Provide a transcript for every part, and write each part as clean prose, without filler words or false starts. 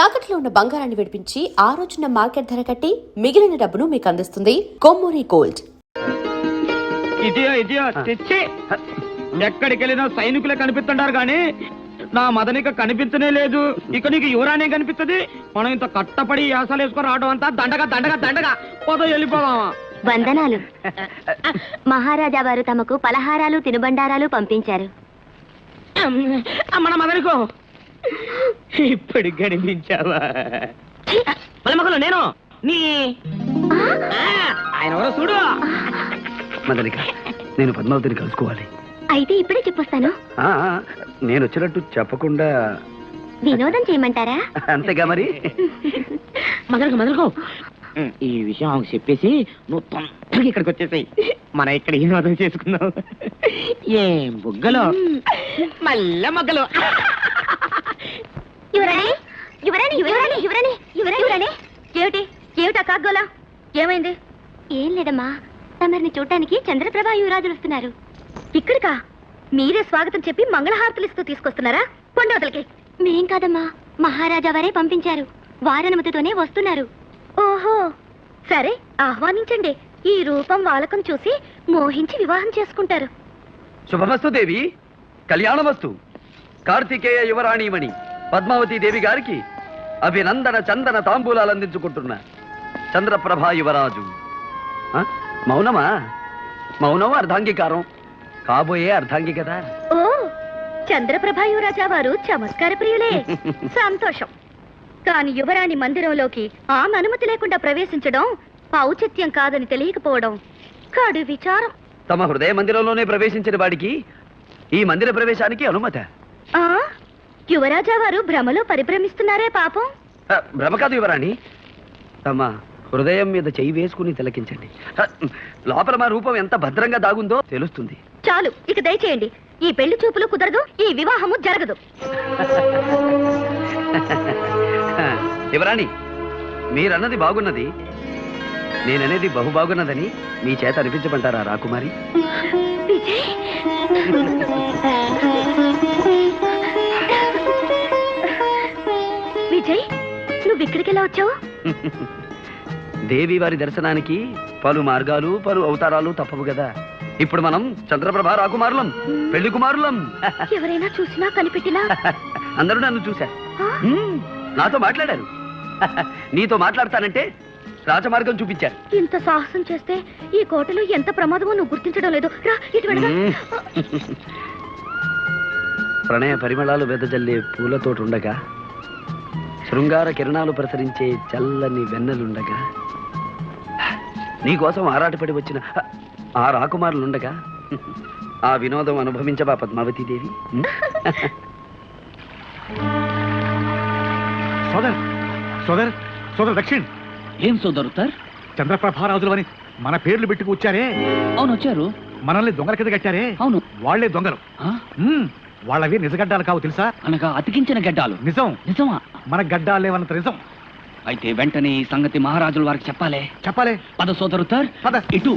తాకట్లో ఉన్న బంగారాన్ని విడిపించి ఆ రోజున మార్కెట్ ధర కట్టి మిగిలిన డబ్బును మీకు అందిస్తుంది కొమ్మూరి గోల్డ్. తెచ్చి ఎక్కడికి వెళ్ళినా సైనికులే కనిపిస్తుంటారు గాని నా మదనిక కనిపించనే లేదు. ఇక నీకు యువరానే కనిపిస్తుంది. మనం ఇంత కట్టపడి యాసలు వేసుకొని రావడం అంతా దండగా దండగా దండగా పోదో వెళ్ళిపోదామా? వందనాలు. మహారాజా వారు తమకు పలహారాలు తినుబండారాలు పంపించారు. మన మదనికో ఇప్పటికి కనిపించావా? మగలు నేను నీ ఆయన ఎవరో చూడు. మదనిక, నేను పద్మావతిని కలుసుకోవాలి. అయితే ఇప్పుడే చెప్పొస్తాను. నేను వచ్చినట్టు చెప్పకుండా వినోదం చేయమంటారా? అంతేగా మరి. మదనకో ఈ విషయం ఆమెకు చెప్పేసి నువ్వు తొందరగా ఇక్కడికి వచ్చేసాయి. మనం ఇక్కడ వినోదం చేసుకుందాం. ఏం బుగ్గలో మల్ల మొగ్గలు. ఏమిటా కాగ్గోలా? ఏమైంది? ఏం లేదమ్మా, తమరిని చూడటానికి చంద్రప్రభ యువరాజులు వస్తున్నారు. ఇక్కడికా? మీరే స్వాగతం చెప్పి మంగళహారతులు ఇస్తూ తీసుకొస్తున్నారా? కొండవతలకి. మేం కాదమ్మా, మహారాజా వారే పంపించారు. వారనుమతితోనే వస్తున్నారు. ఓహో, సరే ఆహ్వానించండి. ఈ రూపం వాలకం చూసి మోహించి వివాహం చేసుకుంటారు. శుభమస్తు దేవి, కళ్యాణమస్తు. కార్తికేయ యువరాణిమణి పద్మావతి దేవి గారికి అభినందన చందన తాంబూలాలు అందించుకుంటున్నా చంద్రప్రభా యువరాజు. మౌనమా? మౌనం అర్ధాంగీకారం, కాబోయే అర్ధాంగి కదా. ఓ, చంద్రప్రభ యువరాజా వారు చమత్కార ప్రియులే. సంతోషం. కాని యువరాణి మందిరంలోకి ఆమె అనుమతి లేకుండా ప్రవేశించడం ఔచిత్యం కాదని తెలియకపోవడం కాడు విచారం. తమ హృదయ మందిరంలోనే ప్రవేశించిన వాడికి ఈ మందిర ప్రవేశానికి అనుమత? యువరాజా వారు భ్రమలో పరిభ్రమిస్తున్నారే పాపం. భ్రమ కాదు యువరాణి, తమ హృదయం మీద చెయ్యి వేసుకుని తిలకించండి. లోపల మా రూపం ఎంత భద్రంగా దాగుందో తెలుస్తుంది. చాలు, ఇక దయచేయండి. ఈ పెళ్లి చూపులు కుదరదు, ఈ వివాహము జరగదు. యువరాణి, మీరన్నది బాగున్నది, నేననేది బహు బాగున్నదని మీ చేత అనిపించమంటారా రాకుమారి? విజయ్, నువ్వు ఇక్కడికి ఎలా వచ్చావు? దేవి వారి దర్శనానికి పలు మార్గాలు పలు అవతారాలు తప్పవు కదా. ఇప్పుడు మనం చంద్రప్రభ రాకుమారులం, పెళ్లి కుమారులం. ఎవరైనా చూసినా కనిపెట్టినా అందరూ నన్ను చూశారు, నాతో మాట్లాడారు. నీతో మాట్లాడతానంటే రాజమార్గం చూపించారు. ఇంత సాహసం చేస్తే ఈ కోటలో ఎంత ప్రమాదమో నువ్వు గుర్తించడం లేదు. రా, ఇటు వెళదాం. ప్రణయ పరిమళాలు వెదజల్లే పూలతోటుండగా, శృంగార కిరణాలు ప్రసరించే చల్లని వెన్నెలుండగా, నీకోసం ఆరాటపడి వచ్చిన ఆ రాకుమారులుండగా ఆ వినోదం అనుభవించబా పద్మావతీదేవి? సోదర్ సోదర్ సోదర్ దక్షిణ్. ఏం సోదరుతారు? చంద్రప్రభారాజులు అని మన పేర్లు పెట్టుకు వచ్చారే. అవును, వచ్చారు. మనల్ని దొంగల కింద కట్టారే. అవును, వాళ్లే దొంగలు. వాళ్ళవి నిజగడ్డాలు కావు తెలుసా? అనగా అతికించిన గడ్డాలు. నిజం. నిజమా? మన గడ్డాలేవన్నంత నిజం. అయితే వెంటనే ఈ సంగతి మహారాజుల వారికి చెప్పాలి. చెప్పాలి. పద సోదరుతారు, పద. ఇటు.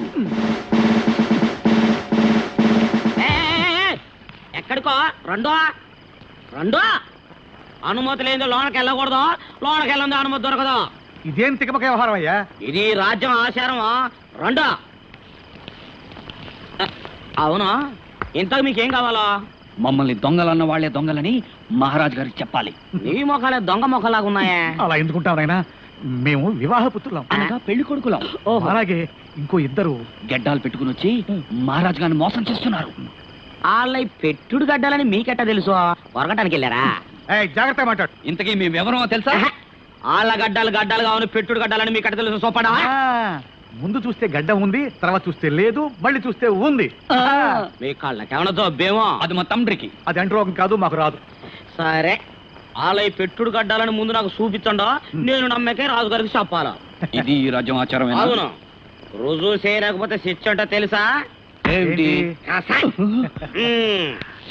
ఎక్కడికో రెండో రెండో అనుమతి లేని లోనకి వెళ్ళకూడదు, లోనకి వెళ్ళంది అనుమతి దొరకదు. ఇదేం తికమక వ్యవహారం అయ్యా? ఇది రాజ్యం ఆచారం. రెండో. అవును, ఇంతకు మీకేం కావాలా? మమ్మల్ని దొంగలన్న వాళ్లే దొంగలని మహారాజు గారికి చెప్పాలి. నీ మొఖాలే దొంగ మొఖలాగా ఉన్నాయా? అలా ఎందుకుంటాం నాయనా? మేము వివాహ పుత్రులం, అనగా పెళ్లి కొడుకులం. అలాగే ఇంకో ఇద్దరు గడ్డాలు పెట్టుకుని వచ్చి మహారాజు గారిని మోసం చేస్తున్నారు. వాళ్ళ పెట్టుడు గడ్డాలని మీకెట్టా తెలుసు? వరగటానికి వెళ్ళారా? జాగ్రత్త మాట్లాడు. ఇంతకీ మేమెవరో తెలుసా? వాళ్ళ గడ్డాలు గడ్డాలు కావాలి, పెట్టుడు గడ్డాలని మీకెట్ట తెలుసు? సోపడా. ముందు చూస్తే గడ్డ ఉంది, తర్వాత చూస్తే లేదు, మళ్ళీ చూస్తే ఉంది. మీ కళ్ళకేమన్నా జబ్బేమో? అది మా తండ్రికి. అది అంటరోగం కాదు, మాకు రాదు. సరే, వాళ్ళ పెట్టుడు గడ్డాలని ముందు నాకు చూపించండా, నేను నమ్మకే రాజుగారికి చెప్పాలా? ఇది రాజ్యం ఆచారం. అవును, రుజువు చేయలేకపోతే శిక్ష అంటే తెలుసా?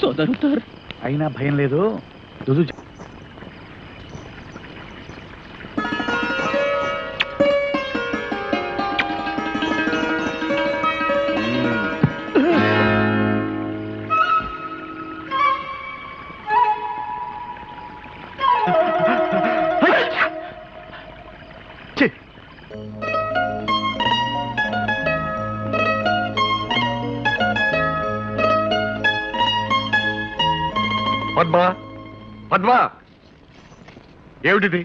సోదరుతారు. అయినా భయం లేదు, రుజువు. పద్మ పద్మ ఏమిటిది?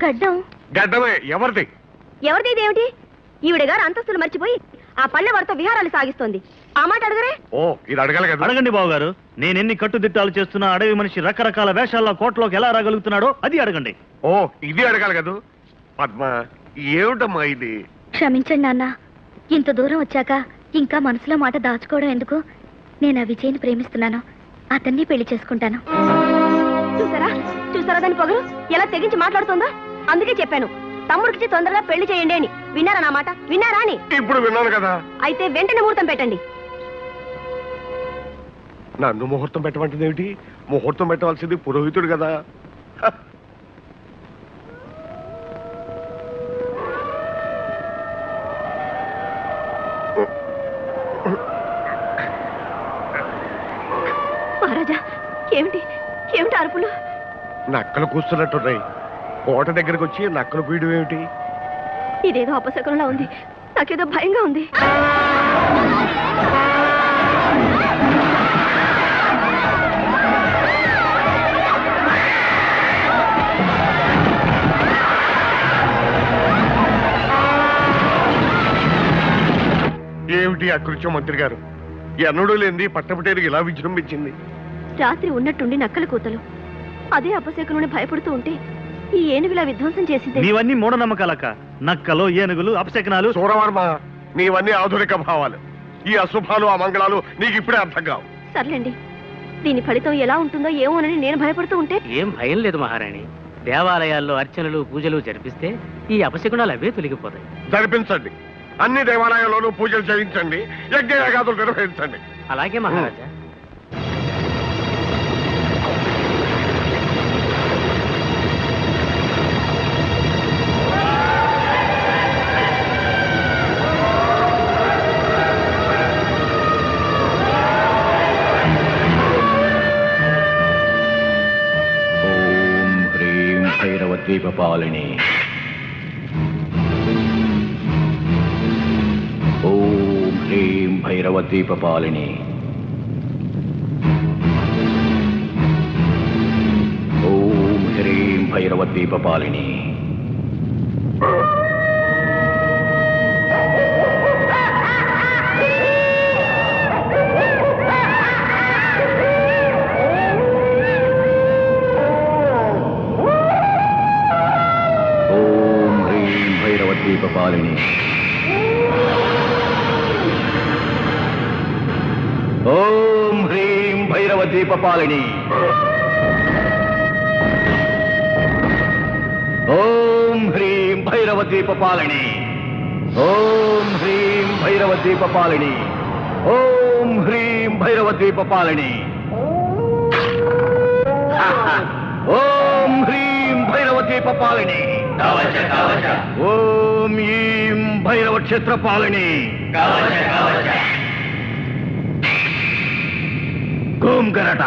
గడ్డం గడ్డమే. ఎవరిది? ఎవరిది ఏమిటి? ఈవిడ గారు అంతస్తులు మర్చిపోయి ఆ పల్లె వారితో విహారాలు సాగిస్తోంది. ఆ మాట అడగరే? ఓ, ఇది అడగాలి కదా. అడగండి బావగారు. నేనెన్ని కట్టుదిట్టాలు చేస్తున్నా అడవి మనిషి రకరకాల వేషాల్లో కోటలోకి ఎలా రాగలుగుతున్నాడో అది అడగండి. ఓ, ఇది అడగాలి కదా. పద్మ, ఏమిటమ్మా ఇది? క్షమించండి నాన్న, ఇంత దూరం వచ్చాక ఇంకా మనసులో మాట దాచుకోవడం ఎందుకు? నేను ఆ విజయ్ని ప్రేమిస్తున్నాను, అతన్ని పెళ్లి చేసుకుంటాను. చూసారా చూసారా దాని పొగరు ఎలా తెగించి మాట్లాడుతుందా? అందుకే చెప్పాను తమ్ముడికి తొందరగా పెళ్లి చేయండి అని. విన్నారా నా మాట? విన్నారా అని? ఇప్పుడు విన్నాను కదా. అయితే వెంటనే ముహూర్తం పెట్టండి. నన్ను ముహూర్తం పెట్టమంటుంది ఏమిటి? ముహూర్తం పెట్టవలసింది పురోహితుడు కదా. హ. మహారాజా, ఏమిటి ఏమిటి అరుపులు? నక్కలు కూస్తున్నట్టున్నాయి. కోట దగ్గరకు వచ్చి నక్కలు పీయడం ఏమిటి? ఇదేదో అపశకునంలా ఉంది. నాకేదో భయంగా ఉంది. ఏమిటి అకృత్యం మంత్రి గారు? ఎన్నడూ లేనిది పట్టపటేరికి ఇలా విజృంభించింది. రాత్రి ఉన్నట్టుండి నక్కల కూతలు. అదే అపశకునుని భయపడుతూ ఉంటే ఈ ఏనుగులా విధ్వంసం చేసింది. నీవన్నీ మూఢనమ్మకాలక. నక్కలు, ఏనుగులు, అపశకనాలు. సూరవర్మ, నీవన్నీ ఆధునిక భావాలు. ఈ అశుభాలు అమంగళాలు నీకు ఇప్పుడే అర్థం కావు. సర్లేండి, దీని ఫలితం ఎలా ఉంటుందో ఏమోనని నేను భయపడుతూ ఉంటే. ఏం భయం లేదు మహారాణి. దేవాలయాల్లో అర్చనలు పూజలు జరిపిస్తే ఈ అపశకునాలు అవే తొలగిపోతాయి. జరిపించండి. అన్ని దేవాలయాల్లోనూ పూజలు చేయించండి, యజ్ఞయాగాదులు నిర్వహించండి. అలాగే మహారాజా. భైరవద్వీపపాలిని. ఓం హ్రీం భైరవద్వీపపాలిని. ఓం హ్రీం భైరవద్వీపపాలిని. భైరవద్వీపపాలిని. ఓం హ్రీం భైరవద్వీపపాలిని. ఓం హ్రీం భైరవద్వీపపాలిని. ఓం హ్రీం భైరవద్వీపపాలిని. ఓం హ్రీం భైరవద్వీపపాలిని. ఓం హ్రీం భైరవద్వీపపాలిని. ఓం ఈం భైరవ క్షేత్రపాలిని. ఓం గరట.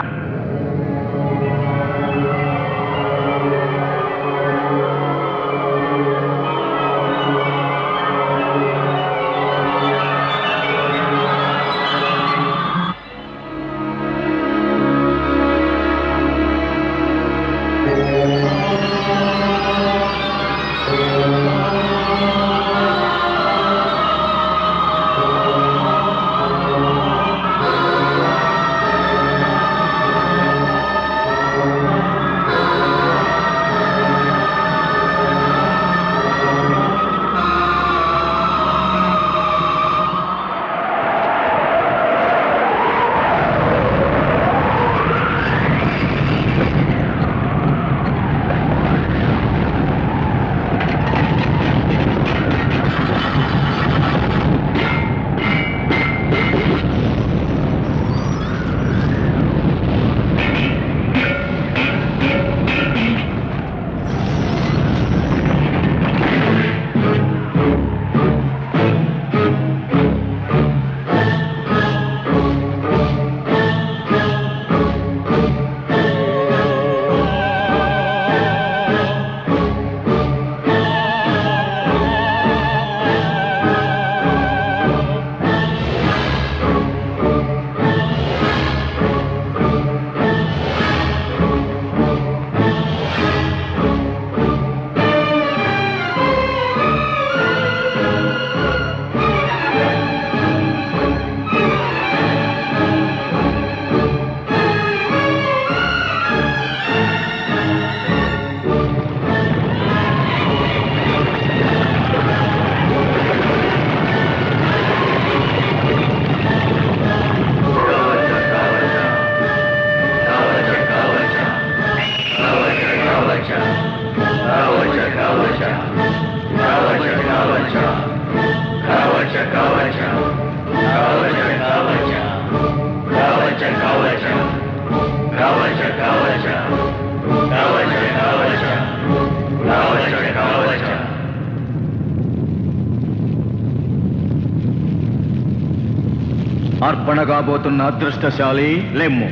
అర్పణ కాబోతున్న అదృష్టశాలి లెమ్ము.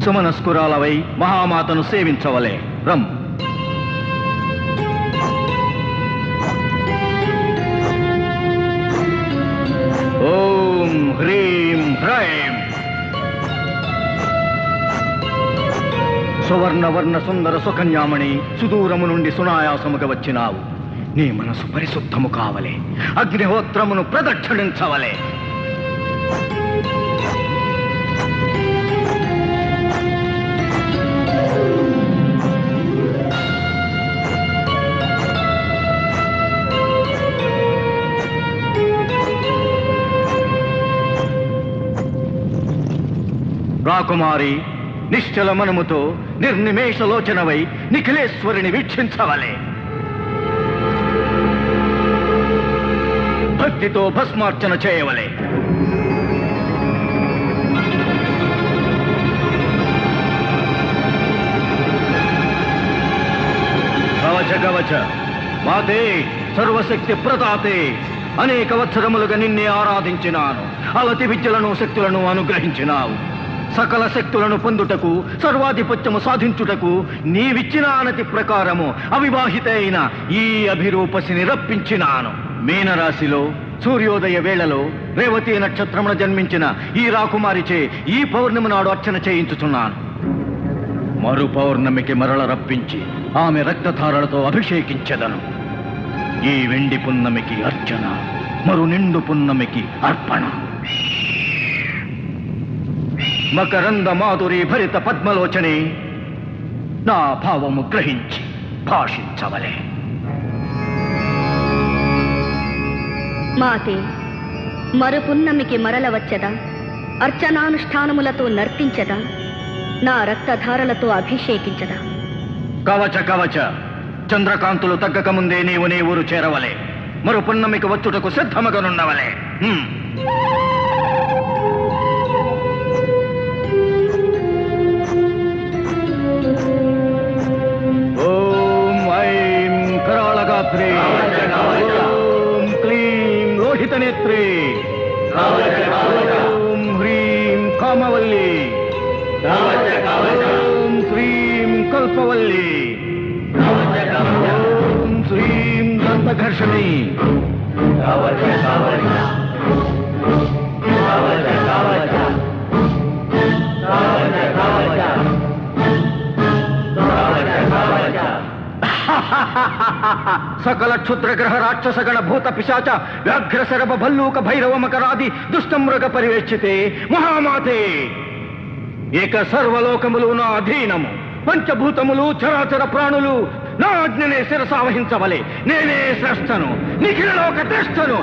సుమనస్కురాలవై మహామాతను సేవించవలే. రమ్. ఓం హ్రీం హ్రైం. సువర్ణవర్ణ సుందర సుకన్యామణి, సుదూరము నుండి సునాయాసముగా వచ్చినావు. నీ మనసు పరిశుద్ధము కావలే. అగ్నిహోత్రమును ప్రదక్షిణించవలే. రాకుమారి, నిశ్చల మనముతో నిర్నిమేషలోచనవై నిఖిలేశ్వరిని వీక్షించవలే. భక్తితో భస్మార్చన చేయవలే. కవచ కవచ మాతే, సర్వశక్తి ప్రదాతే, అనేక వత్సరములుగా నిన్నే ఆరాధించినాను. అలతి విద్యలను శక్తులను అనుగ్రహించినావు. సకల శక్తులను పొందుటకు, సర్వాధిపత్యము సాధించుటకు నీవిచ్చిన ఆనతి ప్రకారము అవివాహిత అయిన ఈ అభిరూపసిని రప్పించినాను. మీనరాశిలో సూర్యోదయ వేళలో రేవతి నక్షత్రమున జన్మించిన ఈ రాకుమారిచే ఈ పౌర్ణమి నాడు అర్చన చేయించుచున్నాను. మరు పౌర్ణమికి మరల రప్పించి ఆమె రక్తధారలతో అభిషేకించెదను. ఈ వెండి పున్నమికి అర్చన, మరు నిండు పున్నమికి అర్పణ. మకరంద మాధురి భరిత పద్మలోచనే, నా భావము గ్రహించి భాషించవలే. మాతే, మరుపున్నమికి మరల వచ్చదా, అర్చనానుష్ఠానములతో నర్తించదా, నా రక్తధారలతో అభిషేకించదా. కవచ కవచ, చంద్రకాంతులు తగ్గకముందే నీవు నీ ఊరు చేరవలే. మరు పున్నమికి వచ్చుటకు సిద్ధమగనుండవలే. ఓం ఐం కరాళగాత్రే, ఓం క్లీం లోహితనేత్రే, ఓం హ్రీం కామవల్లి, ఓం శ్రీం కల్పవల్లి, ఓం శ్రీం దంతఘర్షణి, సకల క్షుద్రగ్రహ రాక్షసగణ భూత పిశాచ వ్యాఘ్ర శరభ భల్లూక భైరవ మకరాది దుష్టమృగ పరివేక్షితే మహామాతే, ఏక సర్వలోకములు నా అధీనము. పంచభూతములు చరాచర ప్రాణులు నా ఆజ్ఞనే శిరసావహించవలే. నేనే శ్రేష్ఠను, నిఖిలలోక శ్రేష్ఠను.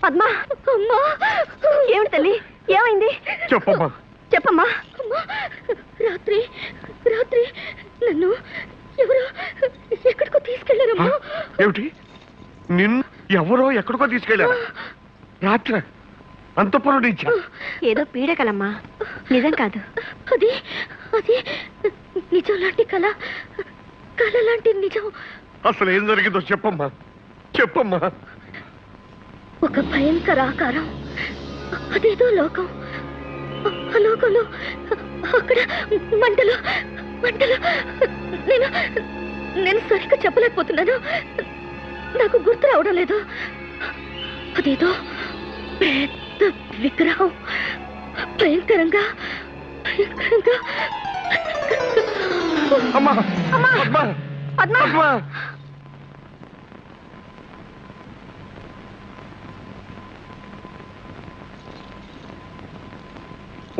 పద్మా, అమ్మా, ఏమిటి తల్లి, ఏమైంది? చెప్పమ్మా. చెప్పమ్మా. రాత్రి రాత్రి నన్ను ఎవరో ఎక్కడికో తీసుకెళ్లారమ్మా. ఏమిటి? నిన్ను ఎవరో ఎక్కడికో తీసుకెళ్ళారా? రాత్రి అంతపురం నుంచి? ఏదో పీడకలమ్మా, నిజం కాదు. అది అది నిజం లాంటి కళ, కళ లాంటి నిజం. అసలు ఏం జరిగిందో చెప్పమ్మా, చెప్పమ్మా. ఒక భయంకర ఆకారం, అదేదో లోకం. ఆ లోకంలో అక్కడ మంటలు మంటలు. నేను నేను సరిగ్గా చెప్పలేకపోతున్నాను. నాకు గుర్తు రావడం లేదు. అదేదో పెద్ద విగ్రహం, భయంకరంగా అమ్మా పద్మ పద్మ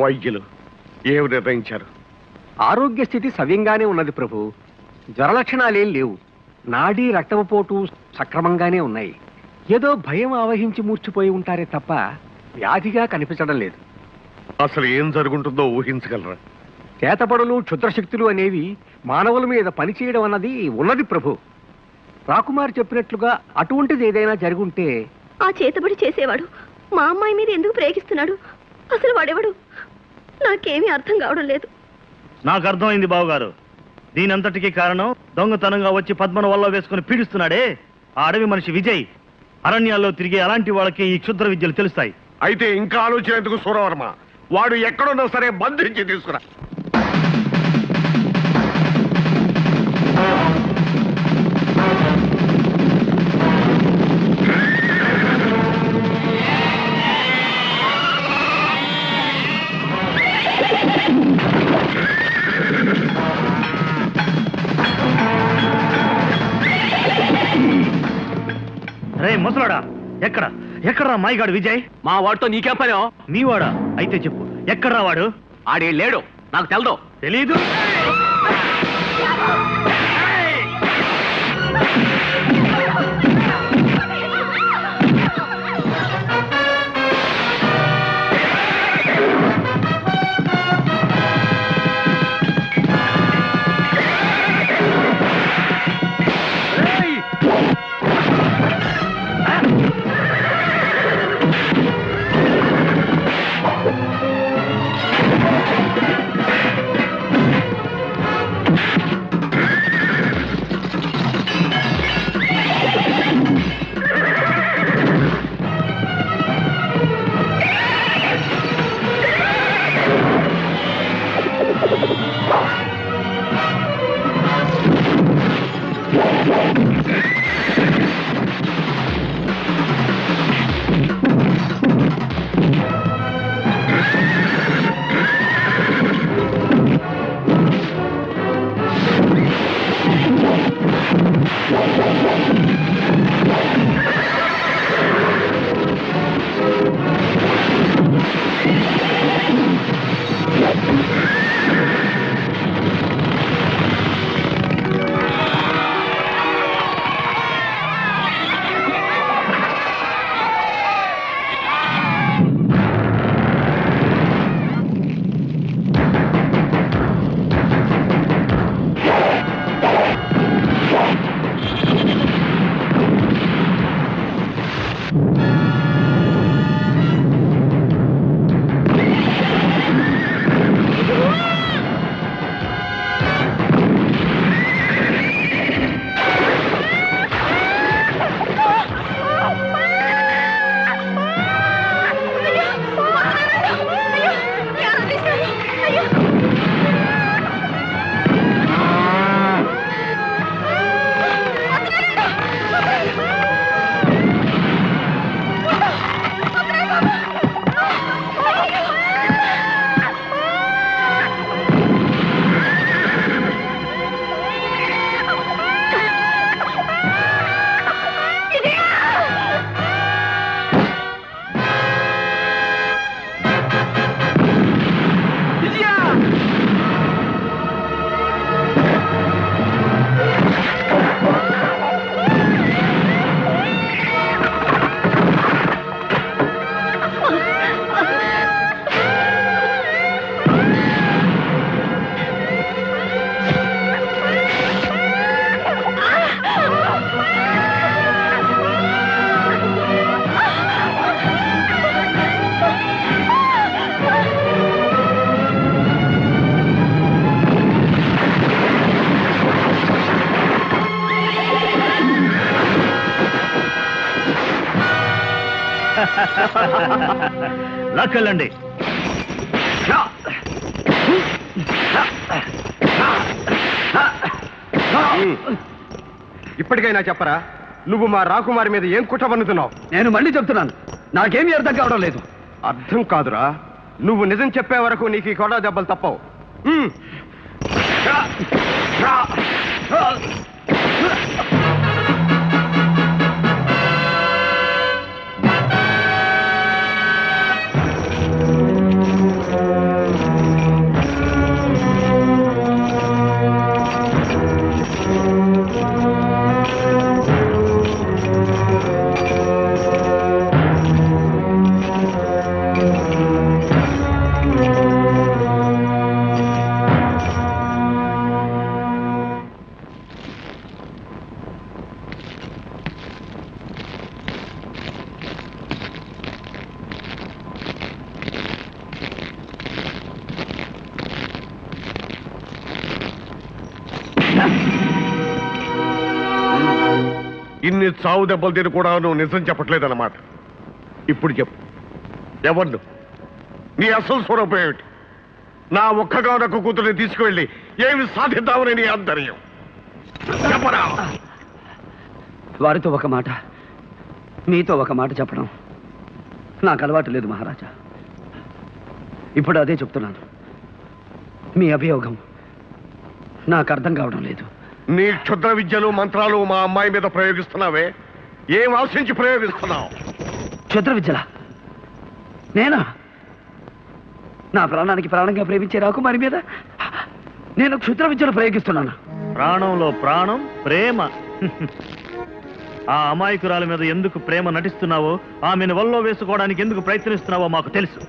వైద్యులు ఏమి నిర్ణయించారు? ఆరోగ్య స్థితి సవ్యంగానే ఉన్నది ప్రభు. జ్వర లక్షణాలేం లేవు. నాడీ రక్తపోటు సక్రమంగానే ఉన్నాయి. ఏదో భయం ఆవహించి మూర్చిపోయి ఉంటారే తప్ప వ్యాధిగా కనిపించడం లేదు. అసలు ఏం జరుగుంటుందో ఊహించగలరా? చేతపడులు క్షుద్రశక్తులు అనేవి మానవుల మీద పనిచేయడం అన్నది ఉన్నది ప్రభు. రాకుమారి చెప్పినట్లుగా అటువంటిది ఏదైనా జరుగుంటే ఆ చేతబడి చేసేవాడు మా అమ్మాయి మీద ఎందుకు ప్రేగిస్తున్నాడు? అసలు వాడెవడు? నాకేమీ అర్థం కావడం లేదు. నాకు అర్థమైంది బావగారు. దీనంతటికీ కారణం దొంగతనంగా వచ్చి పద్మను వల్ల వేసుకుని పీడిస్తున్నాడే ఆ అడవి మనిషి విజయ్. అరణ్యాల్లో తిరిగే అలాంటి వాళ్ళకి ఈ క్షుద్ర విద్యలు తెలుస్తాయి. అయితే ఇంకా ఆలోచన ఎందుకు సూరవర్మ? వాడు ఎక్కడున్నా సరే బంధించి తీసుకురా. రే ముసలాడా, ఎక్కడరా మాయగాడు విజయ్? మా వాడితో నీకేం పని? మీ వాడా? అయితే చెప్పు, ఎక్కడ్రా వాడు? ఆడే లేడు, నాకు తెలదు. తెలీదు? లాక్కెళ్ళండి. ఇప్పటికైనా చెప్పరా, నువ్వు మా రాకుమారి మీద ఏం కుట్ర పన్నుతున్నావు? నేను మళ్ళీ చెప్తున్నాను, నాకేమీ అర్థం కావడం లేదు. అర్థం కాదురా, నువ్వు నిజం చెప్పే వరకు నీకు ఈ కొడా దెబ్బలు తప్పవు. ఇన్ని చావు దెబ్బలు తిని కూడా నువ్వు నిజం చెప్పట్లేదన్నమాట. ఇప్పుడు చెప్పు, ఎవరు నీ అసలు స్వరూపం ఏమిటి? నా ఒక్కగానొక్క కూతురిని తీసుకువెళ్ళి ఏమి సాధిద్దామని నీ ఆంతర్యం చెప్పరా? వారితో ఒక మాట, మీతో ఒక మాట చెప్పడం నాకు అలవాటు లేదు మహారాజా. ఇప్పుడు అదే చెప్తున్నాను. మీ అభియోగం నాకు అర్థం కావడం లేదు. నీ క్షుద్ర విద్యలు మంత్రాలు మా అమ్మాయి మీద ప్రయోగిస్తున్నావే, ఏం ఆశించి ప్రయోగిస్తున్నావు? క్షుద్ర విద్యలా? నేనా? నా ప్రాణానికి ప్రాణంగా ప్రేమించే రాకుమారి మీద నేను క్షుద్ర విద్యలు ప్రయోగిస్తున్నాను? ప్రాణంలో ప్రాణం ప్రేమ. ఆ అమాయకురాల మీద ఎందుకు ప్రేమ నటిస్తున్నావో, ఆమెను వల్లో వేసుకోవడానికి ఎందుకు ప్రయత్నిస్తున్నావో మాకు తెలుసు.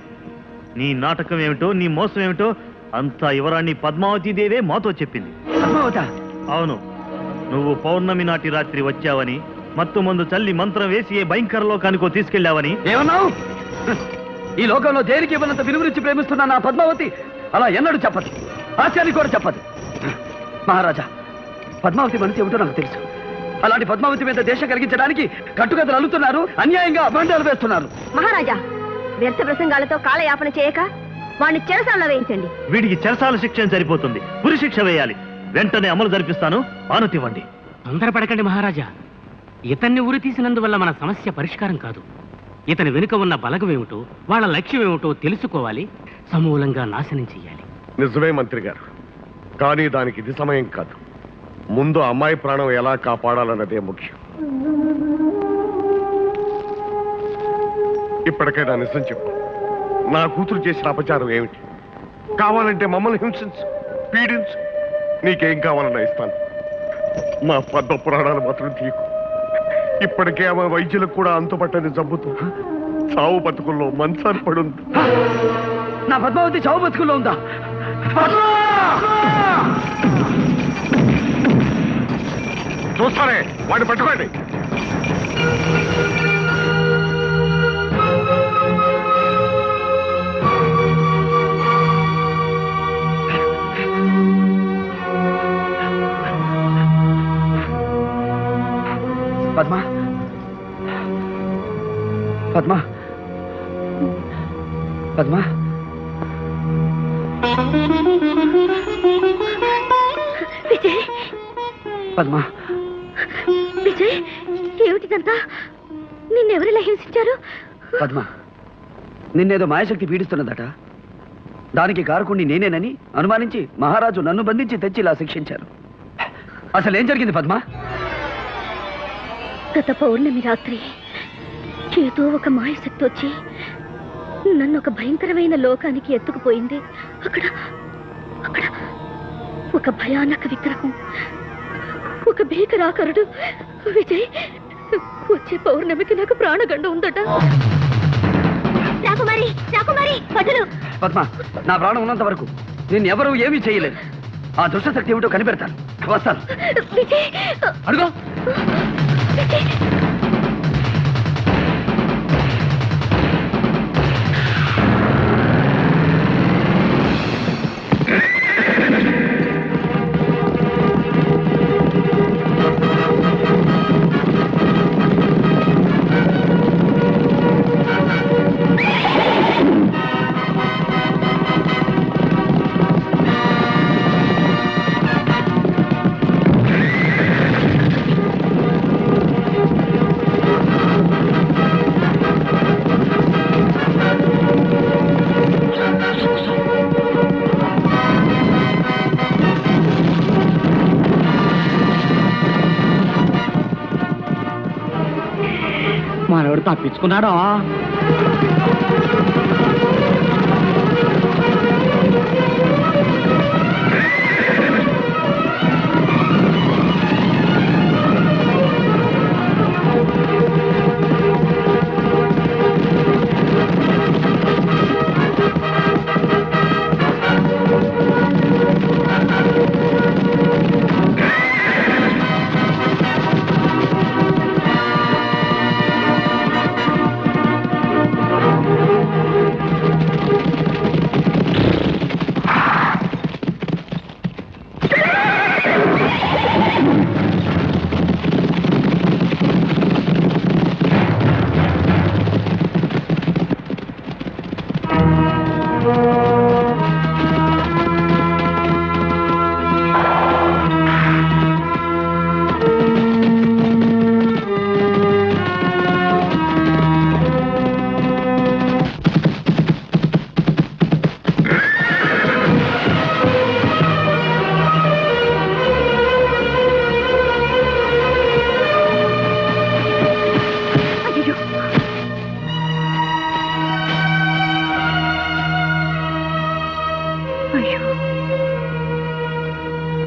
నీ నాటకం ఏమిటో, నీ మోసం ఏమిటో అంతా యువరాణి పద్మావతీదేవే మాతో చెప్పింది. పద్మావత? అవును, నువ్వు పౌర్ణమి నాటి రాత్రి వచ్చావని, మత్తు మందు చల్లి మంత్రం వేసి ఏ భయంకర లోకానికో తీసుకెళ్లావని. ఏమన్నావు? ఈ లోకంలో దేనికి ఇవ్వనంత విలువరించి ప్రేమిస్తున్నా నా పద్మావతి అలా ఎన్నడూ చెప్పదు, ఆశ్చర్య కూడా చెప్పదు. మహారాజా, పద్మావతి మనసు ఏమిటో నాకు తెలుసు. అలాంటి పద్మావతి మీద దేశం కలిగించడానికి కట్టుకథలు అల్లుతున్నారు, అన్యాయంగా అభండాలు వేస్తున్నారు. మహారాజా, వ్యర్థ ప్రసంగాలతో కాలయాపన చేయక వాడిని చెరసాలలో వేయించండి. వీడికి చెరసాల శిక్ష సరిపోతుంది, ఉరి శిక్ష వేయాలి. వెంటనే అమలు జరిపిస్తాను, ఆనుతివ్వండి. తొందరపడకండి మహారాజా. ఇతన్ని ఉరి తీసినందువల్ల మన సమస్య పరిష్కారం కాదు. ఇతని వెనుక ఉన్న బలగమేమిటో, వాళ్ళ లక్ష్యం ఏమిటో తెలుసుకోవాలి, సమూలంగా నాశనం చెయ్యాలి. నిజమే మంత్రి గారు, కానీ దానికి ఇది సమయం కాదు. ముందు అమ్మాయి ప్రాణం ఎలా కాపాడాలన్నదే ముఖ్యం. ఇప్పటికైనా నిజం చెప్పు, నా కూతురు చేసిన అపచారం ఏమిటి? కావాలంటే మమ్మల్ని హింసించు, పీడించు, నీకేం కావాలన్నా ఇస్తాను. మా పద్మ పురాణాలు మాత్రం తీయకు. ఇప్పటికే ఆమె వైద్యులకు కూడా అంతుపట్టని జబ్బుతో చావు బతుకుల్లో మంచాన్ని పడుంది. నా పద్మావతి చావు బతుకుల్లో ఉందా? చూస్తారే, వాడిని పట్టుకోండి. పద్మా, పద్మా, పద్మా. విజయ్, పద్మా, విజయ్, ఏమిటిదంతా? నిన్నెవరిలా హింసించారు? పద్మా, నిన్నేదో మాయశక్తి పీడిస్తున్నదట. దానికి కారకుణ్ణి నేనేనని అనుమానించి మహారాజు నన్ను బంధించి తెచ్చి ఇలా శిక్షించారు. అసలు ఏం జరిగింది పద్మా? గత పౌర్ణమి రాత్రి ఏదో ఒక మాయశక్తి వచ్చి నన్ను ఒక భయంకరమైన లోకానికి ఎత్తుకుపోయింది. అక్కడ అక్కడ ఒక భయానక విగ్రహం, ఒక భీకరాకరుడు. విజయ్, వచ్చే పౌర్ణమికి నాకు ప్రాణగండ ఉందట. రాకుమారి, రాకుమారి, వదలు. పద్మా, నా ప్రాణం ఉన్నంత వరకు నేను ఎవరూ ఏమీ చేయలేదు. ఆ దుష్టశక్తి ఏమిటో కనిపెడతాను. వస్తాను. విజయ్, అడుగు. విజయ్. మనోడు తప్పించుకున్నాడో.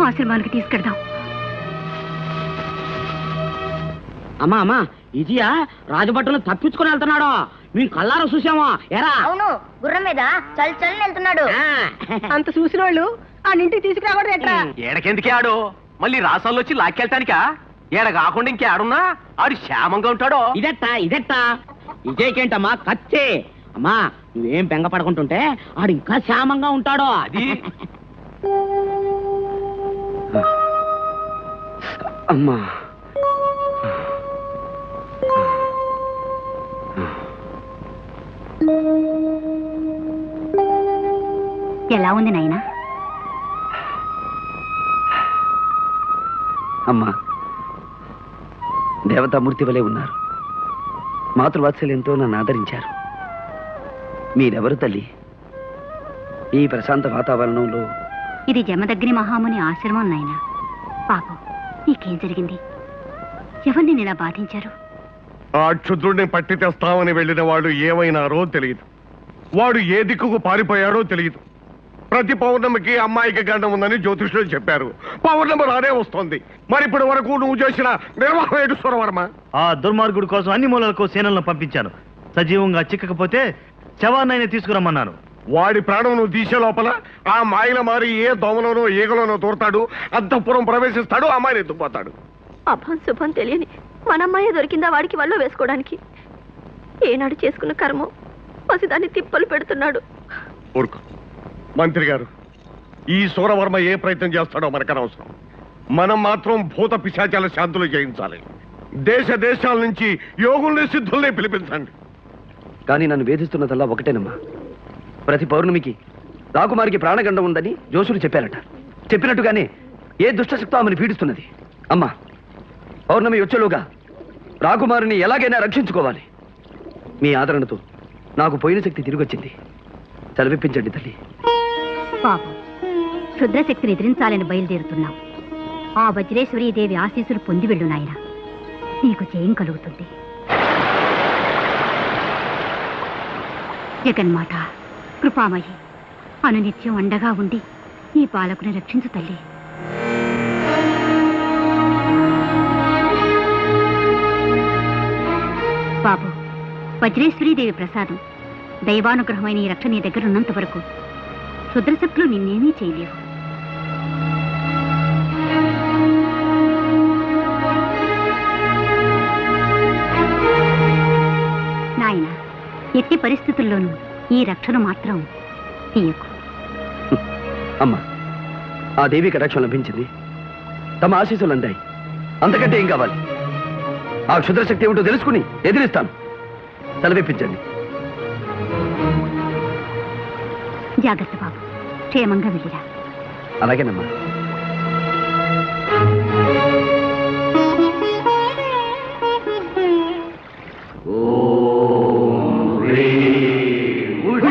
ఆశ్రమానికి తీసుకెళ్దాం. అమ్మా అమ్మా ఇదియా రాజభట్టులు తప్పించుకుని వెళ్తున్నాడు. మేము కల్లారా చూసామా ఎరా? అవును, గుర్రం మీద చల్ చల్ వెళ్తున్నాడు. అంత చూసిన వాళ్ళు ఆ ఇంటికి తీసుకురాకూడదు ఎట్లా? ఏడకెందుకే ఆడు మళ్ళీ రాసాల్లో వచ్చి లాక్కెళ్తానికా? ఏడ కాకుండా ఇంకే ఆడున్నా ఆడు క్షేమంగా ఉంటాడో. ఇదెట్టా ఇదేకేంటమ్మా కచ్చే. అమ్మా నువ్వేం బెంగ పడుకుంటుంటే ఆడు ఇంకా క్షేమంగా ఉంటాడో. అది అమ్మా ఎలా ఉంది నాయనా? అమ్మా దేవతామూర్తి వలె ఉన్నారు. మాతృవాత్సల్యంతో నన్ను ఆదరించారు. మీరెవరు తల్లి? ఈ ప్రశాంత వాతావరణంలో ఇది జమదగ్ని మహాముని ఆశ్రమం నాయనా. పాపం నీకేం జరిగింది? ఎవరిని ఇలా బాధించారు? ఆ క్షుద్రుడిని పట్టి తెస్తామని వెళ్ళిన వాడు ఏమైనారో తెలియదు. వాడు ఏ దిక్కుకు పారిపోయాడో తెలియదు. ప్రతి పౌర్ణమికి అమ్మాయికి గండం ఉందని జ్యోతిష్యులు చెప్పారు. పౌర్ణమి రానే వస్తోంది. మరి ఇప్పటి వరకు నువ్వు చేసిన నిర్వాహం ఏంటి సురవర్మ? ఆ దుర్మార్గుడి కోసం అన్ని మూలలకు సేనలను పంపించాను. సజీవంగా చిక్కకపోతే శవాన్నైనా తీసుకురమ్మన్నాను. వాడి ప్రాణం నువ్వు తీసే లోపల ఆ మాయల మారి ఏ దోమలోనో ఈగలోనో తోడతాడు, అంతఃపురం ప్రవేశిస్తాడు, అమ్మాయిని ఎత్తుకుపోతాడు. అభం శుభం తెలియని మనమ్మాయే దొరికిందా వాడికి వల్ల వేసుకోవడానికి? ఏనాడు చేసుకున్న కర్మ పసిదాన్ని తిప్పలు పెడుతున్నాడు. ఊరుకో మంత్రి గారు. ఈ సూరవర్మ ఏ ప్రయత్నం చేస్తాడో మనకనవసరం. మనం మాత్రం భూత పిశాచాల శాంతులు చేయించాలి. దేశ దేశాల నుంచి యోగుల్ని సిద్ధుల్ని పిలిపించండి. కానీ నన్ను వేధిస్తున్నదల్లా ఒకటేనమ్మా. ప్రతి పౌర్ణమికి రాకుమారికి ప్రాణగండం ఉందని జోషులు చెప్పారట. చెప్పినట్టుగానే ఏ దుష్టశక్తో ఆమెను పీడిస్తున్నది. అమ్మా పౌర్ణమి వచ్చేలోగా రాకుమారిని ఎలాగైనా రక్షించుకోవాలి. మీ ఆదరణతో నాకు పోయిన శక్తి తిరిగొచ్చింది. చదివిపించండి తల్లి. పాపం రుద్రశక్తిని ఎదిరించాలని బయలుదేరుతున్నాం. ఆ వజ్రేశ్వరీదేవి ఆశీస్సులు పొంది వెళ్ళు నాయన. నీకు జయం కలుగుతుంది. జగన్మాత కృపామయి అనునిత్యం అండగా ఉండి ఈ బాలకుని రక్షించు తల్లి. బాబు, వజ్రేశ్వరీదేవి ప్రసాదం దైవానుగ్రహమైన ఈ రక్షణ నీ దగ్గర ఉన్నంత వరకు రుద్రశక్తులు నిన్నేమీ చేయలేవు. నాయన ఎట్టి పరిస్థితుల్లోనూ ఈ రక్షణ మాత్రం తీయకు. అమ్మా ఆ దేవి కటాక్షం లభించింది. తమ ఆశీస్సులు అందాయి. అంతకంటే ఏం కావాలి? ఆ క్షుద్రశక్తి ఏమిటో తెలుసుకుని ఎదిరిస్తాను. సెలవిప్పించండి. జాగ్రత్త బాబు, క్షేమంగా వెళ్ళిరా. అలాగేనమ్మా.